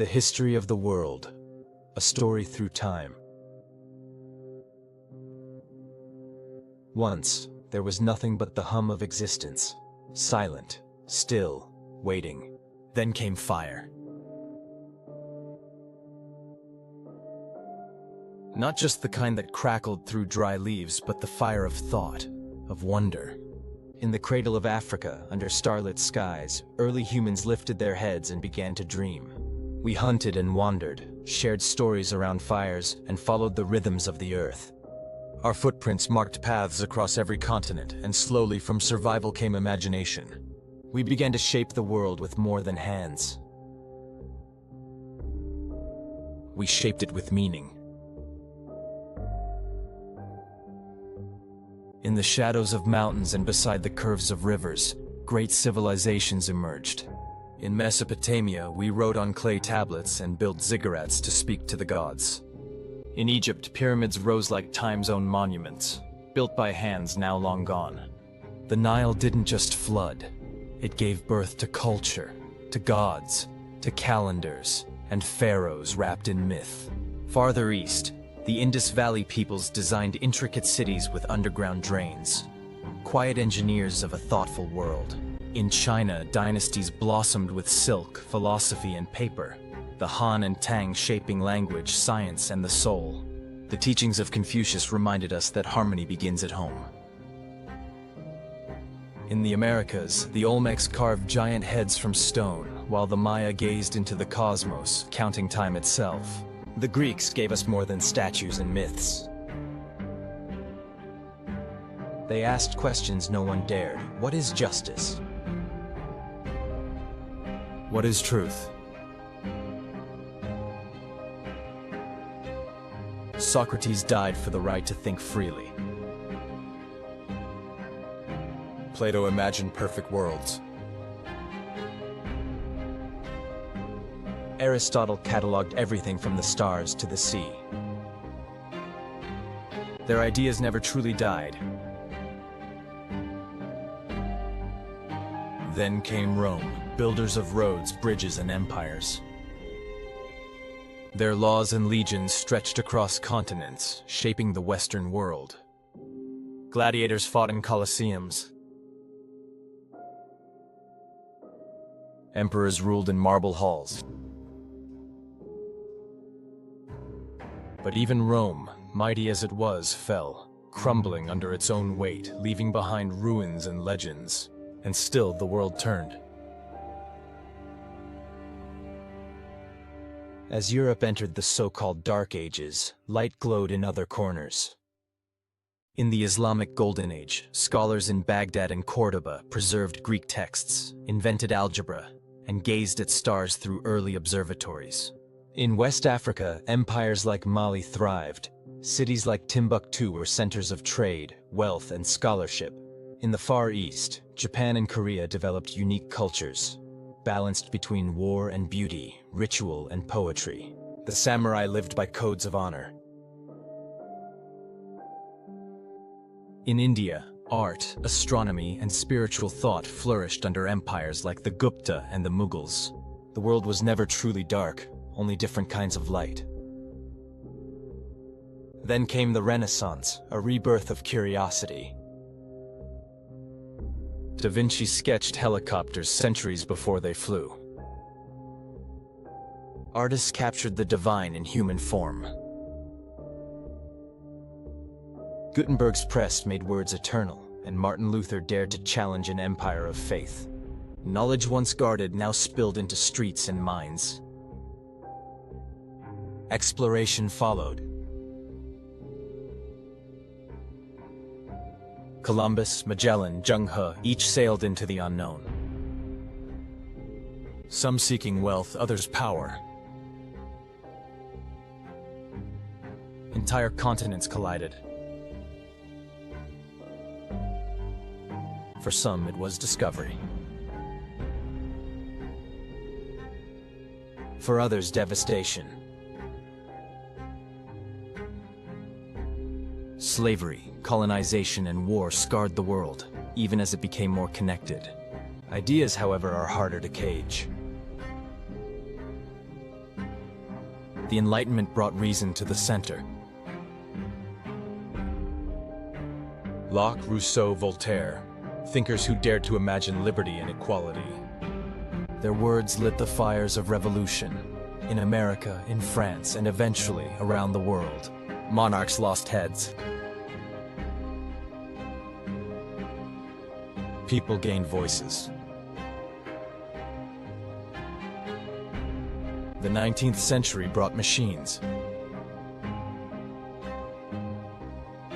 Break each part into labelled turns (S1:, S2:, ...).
S1: The history of the world, a story through time. Once, there was nothing but the hum of existence, silent, still, waiting. Then came fire. Not just the kind that crackled through dry leaves, but the fire of thought, of wonder. In the cradle of Africa, under starlit skies, early humans lifted their heads and began to dream. We hunted and wandered, shared stories around fires, and followed the rhythms of the earth. Our footprints marked paths across every continent, and slowly from survival came imagination. We began to shape the world with more than hands. We shaped it with meaning. In the shadows of mountains and beside the curves of rivers, great civilizations emerged. In Mesopotamia, we wrote on clay tablets and built ziggurats to speak to the gods. In Egypt, pyramids rose like time's own monuments, built by hands now long gone. The Nile didn't just flood. It gave birth to culture, to gods, to calendars, and pharaohs wrapped in myth. Farther east, the Indus Valley peoples designed intricate cities with underground drains, quiet engineers of a thoughtful world. In China, dynasties blossomed with silk, philosophy, and paper. The Han and Tang shaping language, science, and the soul. The teachings of Confucius reminded us that harmony begins at home. In the Americas, the Olmecs carved giant heads from stone, while the Maya gazed into the cosmos, counting time itself. The Greeks gave us more than statues and myths. They asked questions no one dared. What is justice? What is truth? Socrates died for the right to think freely. Plato imagined perfect worlds. Aristotle cataloged everything from the stars to the sea. Their ideas never truly died. Then came Rome, builders of roads, bridges, and empires. Their laws and legions stretched across continents, shaping the Western world. Gladiators fought in colosseums. Emperors ruled in marble halls. But even Rome, mighty as it was, fell, crumbling under its own weight, leaving behind ruins and legends. And still the world turned. As Europe entered the so-called Dark Ages, light glowed in other corners. In the Islamic Golden Age, scholars in Baghdad and Cordoba preserved Greek texts, invented algebra, and gazed at stars through early observatories. In West Africa, empires like Mali thrived. Cities like Timbuktu were centers of trade, wealth, and scholarship. In the Far East, Japan and Korea developed unique cultures, balanced between war and beauty, ritual and poetry. The samurai lived by codes of honor. In India, art, astronomy, and spiritual thought flourished under empires like the Gupta and the Mughals. The world was never truly dark, only different kinds of light. Then came the Renaissance, a rebirth of curiosity. Da Vinci sketched helicopters centuries before they flew. Artists captured the divine in human form. Gutenberg's press made words eternal, and Martin Luther dared to challenge an empire of faith. Knowledge once guarded now spilled into streets and minds. Exploration followed. Columbus, Magellan, Zheng He, each sailed into the unknown. Some seeking wealth, others power. Entire continents collided. For some, it was discovery. For others, devastation. Slavery, colonization, and war scarred the world, even as it became more connected. Ideas, however, are harder to cage. The Enlightenment brought reason to the center. Locke, Rousseau, Voltaire, thinkers who dared to imagine liberty and equality. Their words lit the fires of revolution, in America, in France, and eventually around the world. Monarchs lost heads. People gained voices. The 19th century brought machines.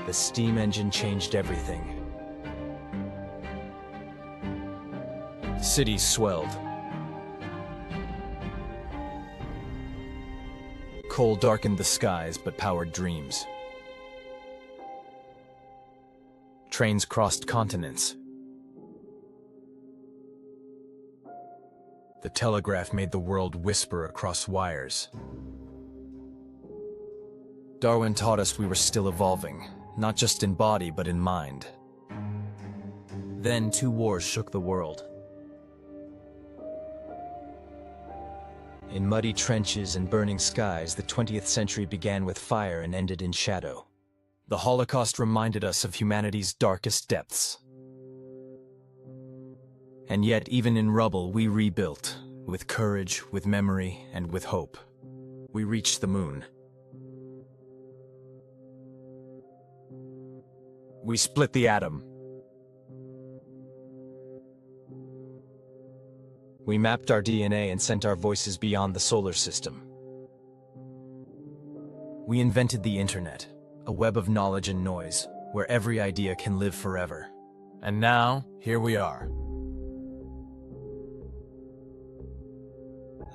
S1: The steam engine changed everything. Cities swelled. Coal darkened the skies but powered dreams. Trains crossed continents. The telegraph made the world whisper across wires. Darwin taught us we were still evolving, not just in body but in mind. Then 2 wars shook the world. In muddy trenches and burning skies, the 20th century began with fire and ended in shadow. The Holocaust reminded us of humanity's darkest depths. And yet, even in rubble, we rebuilt, with courage, with memory, and with hope. We reached the moon. We split the atom. We mapped our DNA and sent our voices beyond the solar system. We invented the internet, a web of knowledge and noise, where every idea can live forever. And now, here we are.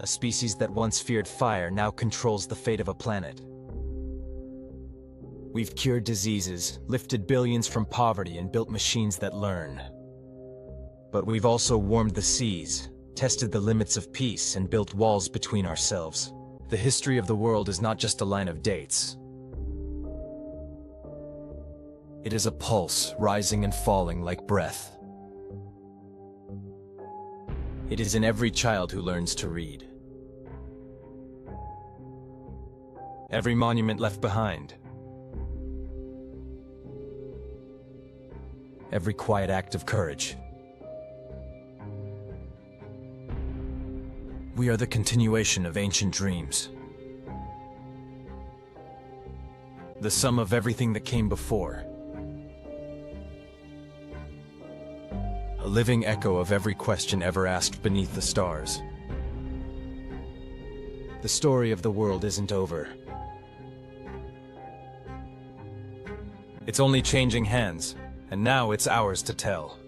S1: A species that once feared fire now controls the fate of a planet. We've cured diseases, lifted billions from poverty, and built machines that learn. But we've also warmed the seas, tested the limits of peace, and built walls between ourselves. The history of the world is not just a line of dates. It is a pulse, rising and falling like breath. It is in every child who learns to read. Every monument left behind. Every quiet act of courage. We are the continuation of ancient dreams. The sum of everything that came before. A living echo of every question ever asked beneath the stars. The story of the world isn't over. It's only changing hands, and now it's ours to tell.